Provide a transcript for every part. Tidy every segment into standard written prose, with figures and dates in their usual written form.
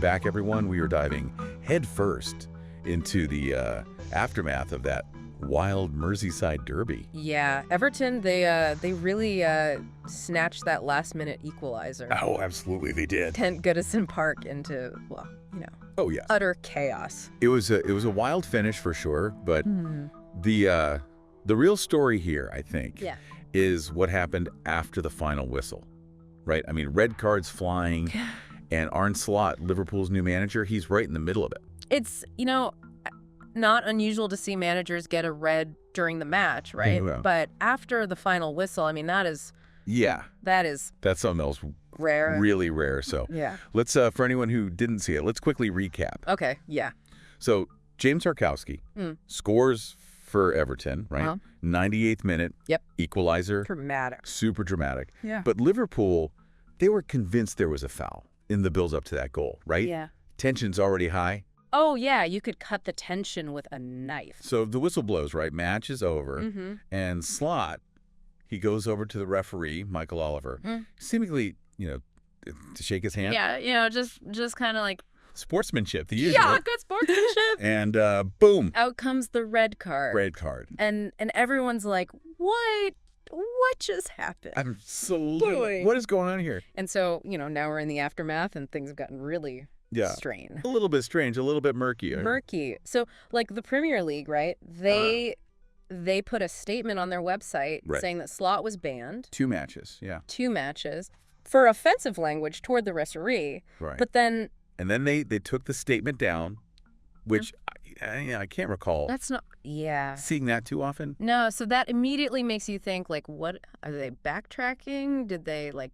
back, everyone. We are diving headfirst into the aftermath of that wild Merseyside derby. Yeah, Everton, they really snatched that last-minute equalizer. Oh, absolutely, they did. Sent Goodison Park into, well, Oh, yeah. utter chaos. It was a wild finish for sure, but the real story here, I think, is what happened after the final whistle, right? I mean, red cards flying, and Arne Slot, Liverpool's new manager, he's right in the middle of it. It's, not unusual to see managers get a red during the match, right? Yeah. But after the final whistle, I mean, that is That's something else rare. really rare. So Yeah. let's, for anyone who didn't see it, let's quickly recap. Okay, yeah. So James Tarkowski scores for Everton, right? 98th minute. Yep. Equalizer. Dramatic. Super dramatic. Yeah. But Liverpool, they were convinced there was a foul in the build-up to that goal, right? Yeah. Tension's already high. Oh, yeah, you could cut the tension with a knife. So the whistle blows, right? Match is over. And Slot, he goes over to the referee, Michael Oliver, seemingly, to shake his hand. Yeah, just kind of like... Sportsmanship, the usual. Yeah, good sportsmanship. And boom. Out comes the red card. Red card. And everyone's like, what? What just happened? Absolutely. What is going on here? And so, now we're in the aftermath and things have gotten really... strain. A little bit strange, a little bit murky. Murky. So, like the Premier League, right? They put a statement on their website saying that Slot was banned. 2 matches, yeah. 2 matches for offensive language toward the referee. Right. But then... And then they took the statement down, which I can't recall. That's not... Yeah. Seeing that too often. No, so that immediately makes you think, like, what? Are they backtracking? Did they, like,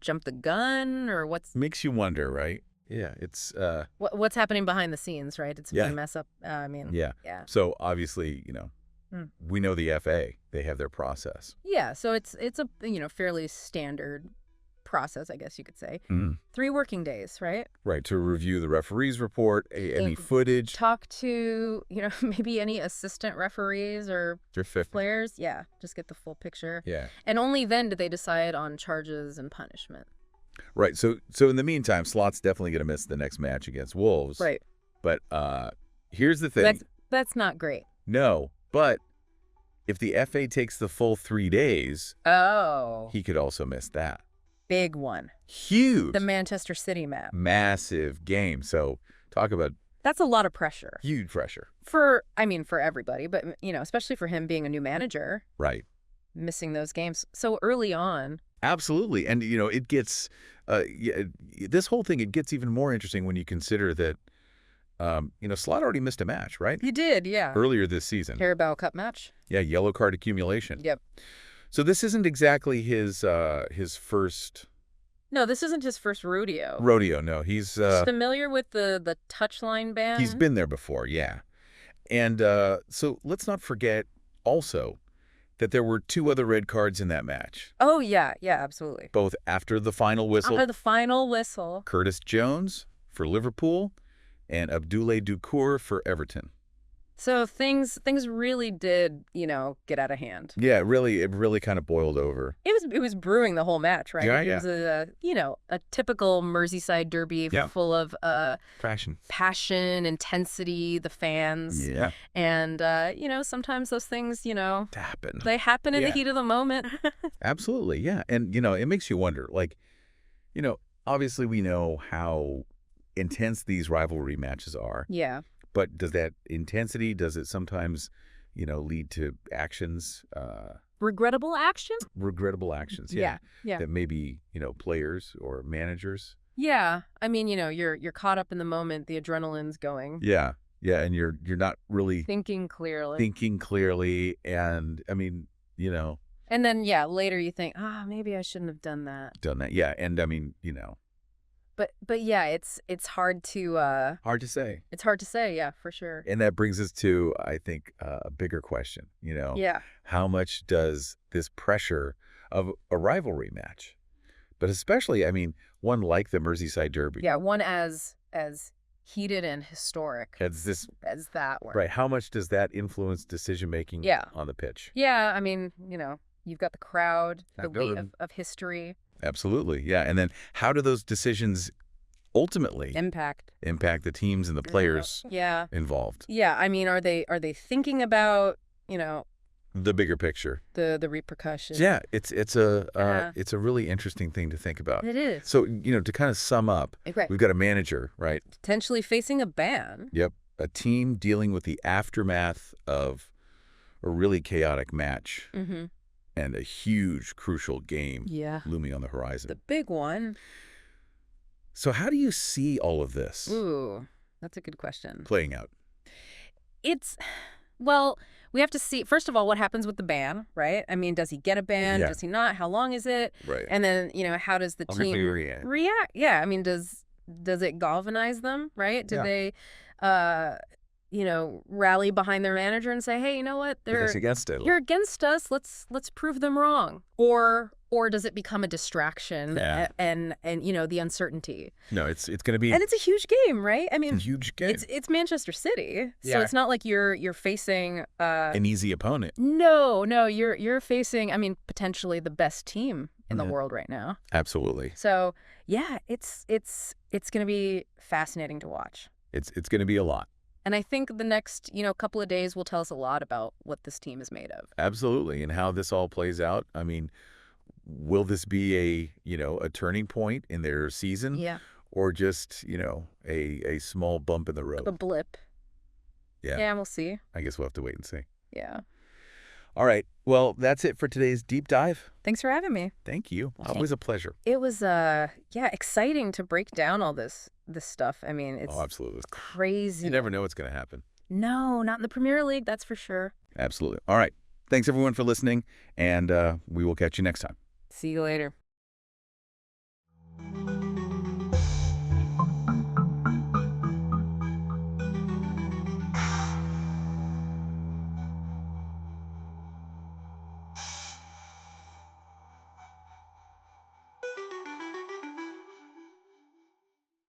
jump the gun? Or what's... Makes you wonder, right? Yeah, it's... What's happening behind the scenes, right? It's a mess up. Yeah. So obviously, we know the FA. They have their process. Yeah, so it's a fairly standard process, I guess you could say. 3 working days, right? Right, to review the referee's report, any footage. Talk to, maybe any assistant referees or players. Yeah, just get the full picture. Yeah. And only then do they decide on charges and punishment. Right. So in the meantime, Slot's definitely going to miss the next match against Wolves. Right. But here's the thing. That's not great. No, but if the FA takes the full 3 days, he could also miss that. Big one. Huge. The Manchester City map. Massive game. So talk about... That's a lot of pressure. Huge pressure. For everybody, but, especially for him being a new manager. Right. Missing those games so early on. Absolutely. And, it gets, this whole thing, it gets even more interesting when you consider that, Slot already missed a match, right? He did, yeah. Earlier this season. Carabao Cup match. Yeah, yellow card accumulation. Yep. So this isn't exactly his first... No, this isn't his first rodeo. No. He's familiar with the touchline ban? He's been there before, yeah. And so let's not forget also that there were 2 other red cards in that match. Oh, yeah, absolutely. Both after the final whistle. After the final whistle. Curtis Jones for Liverpool and Abdoulaye Doucoure for Everton. So things really did, get out of hand. Yeah, it really kind of boiled over. It was brewing the whole match, right? Yeah, it was a typical Merseyside derby full of passion, intensity, the fans. Yeah. And sometimes those things, happen. They happen in the heat of the moment. Absolutely, yeah. And it makes you wonder, like, obviously we know how intense these rivalry matches are. Yeah. But does that intensity, does it sometimes, lead to actions? Regrettable actions? Regrettable actions, yeah. That maybe, players or managers. Yeah. I mean, you're caught up in the moment, the adrenaline's going. Yeah. Yeah, and you're not really... Thinking clearly, and, I mean, And then, later you think, maybe I shouldn't have done that. Yeah, and, I mean, But yeah, it's hard to... hard to say. It's hard to say, yeah, for sure. And that brings us to, I think, a bigger question, Yeah. How much does this pressure of a rivalry match, but especially, I mean, one like the Merseyside derby. Yeah, one as heated and historic as that one. Right. How much does that influence decision-making on the pitch? Yeah, I mean, you've got the crowd, the weight of history. Absolutely, yeah. And then how do those decisions ultimately impact the teams and the players involved. Yeah, I mean, are they thinking about, the bigger picture, the repercussions? Yeah, it's a really interesting thing to think about. It is. So, to kind of sum up, we've got a manager, right? Potentially facing a ban. Yep. A team dealing with the aftermath of a really chaotic match and a huge, crucial game looming on the horizon. The big one. So how do you see all of this? Ooh, that's a good question. Playing out. Well, we have to see, first of all, what happens with the ban, right? I mean, does he get a ban? Does he not? How long is it? Right. And then, how does the team react? Yeah, I mean, does it galvanize them, right? Do they, rally behind their manager and say, hey, you know what? You're against us. Let's prove them wrong. Or does it become a distraction and the uncertainty? No, it's going to be... And it's a huge game, right? I mean, a huge game. It's Manchester City. So it's not like you're facing... an easy opponent. No, you're facing, I mean, potentially the best team in the world right now. Absolutely. So, yeah, it's going to be fascinating to watch. It's going to be a lot. And I think the next, couple of days will tell us a lot about what this team is made of. Absolutely. And how this all plays out. I mean, will this be a turning point in their season? Yeah. Or just, a small bump in the road? A blip. Yeah. Yeah, we'll see. I guess we'll have to wait and see. Yeah. All right. Well, that's it for today's deep dive. Thanks for having me. Thank you. Always a pleasure. It was, exciting to break down all this stuff. I mean, it's absolutely. It's crazy. You never know what's going to happen. No, not in the Premier League, that's for sure. Absolutely. All right. Thanks, everyone, for listening, and we will catch you next time. See you later.